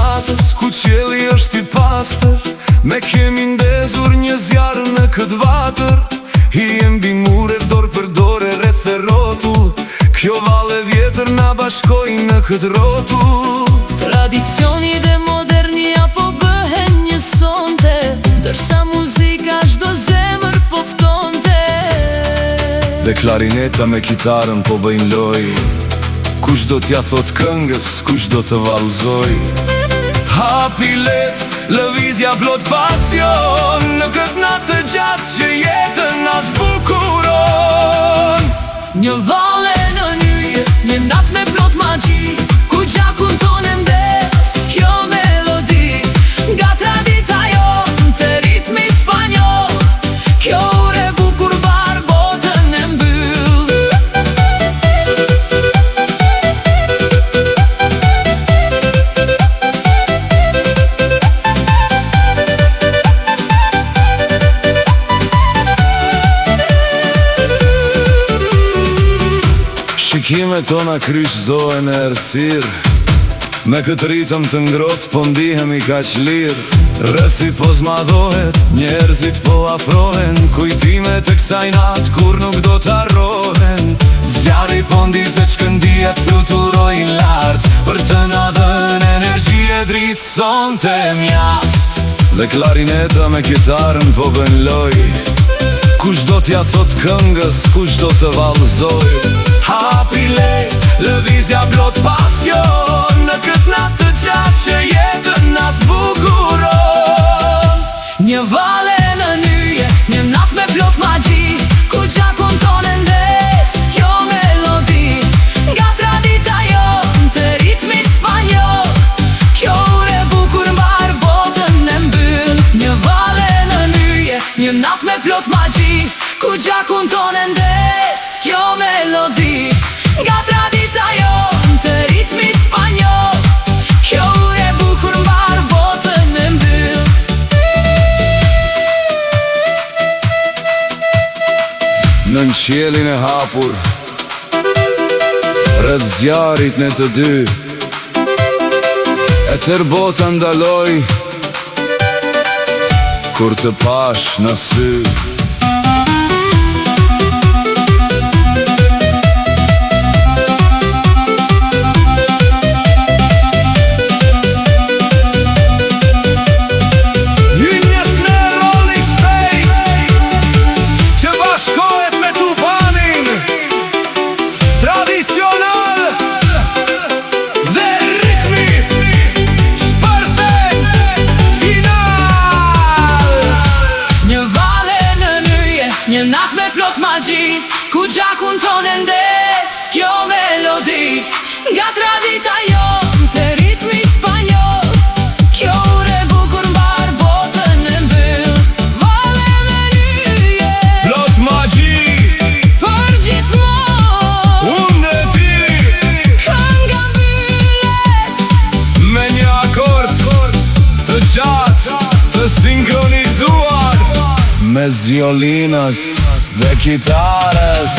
natës ku qielli është i pastër, me kemi ndezur një zjarr në këtë vatër. I jem mbi mure dorë për dorë rreth e rotull, kjo valle vjetër na bashkoi në këtë rrotull. Tradicioni dhe modernia po bëhen një sonte, ndërsa muzika çdo zemër po ftonte. Dhe klarineta me kitarën po bëjnë loj, kush do t'ja thot këngës, kush do të vallëzoj. Hapi let, lëvizja plot pasion, në këtë natë të gjatë që jetën na zbukuron. Një valle në nyje, një natë me plot magji, ku gjakun tonë ndes kjo melodi. Nga tradita jon të ritmi spanjol, kjo ure bukur bar botën e mbyll. Shikimet tona kryqëzohen e errësirë, me këtë ritëm të ngrohtë po ndihemi kaq lirë. Rrethi po zmadhohet, njerëzit po afrohen, kujtimet e kësaj natë kur nuk do t'harrohen. Zjarri po ndizet, shkëndijat fluturojnë lart, për të na dhënë energji e dritë sonte mjaft. Dhe klarineta me kitarën po bën loj, kush do t'ja thot këngës, kush do të vallëzoj. Hapi let, lëvizja plot pasion, në këtë natë të gjatë që jetën na zbukuron. Një valle në nyje, një natë me plot magji, ku gjakun tonë ndes kjo melodi. Nga tradita jon të ritmi spanjol, kjo ure bukur mbar botën e mbyll. Një valle në nyje, një natë me plot magji, ku gjakun tonë ndes kjo melodi. Nga tradita jon të ritmi spanjol, kjo ure bukur mbar botën e mbyll. Nën qiellin e hapur, rreth zjarrit ne të dy, e tër bota ndaloj, kur të pash në sy. Një natë me plot magji, ku gjakun tonë ndes kjo melodi. Nga tradita jon të ritmi spanjol, kjo ure bukur mbar botën e mbyll. Valle me nyje, Plot magji, për gjithmonë, unë dhe ti, kënga mbyllet, me një akord të gjatë, të sinkronizuar, me zjolinës dhe kitarës.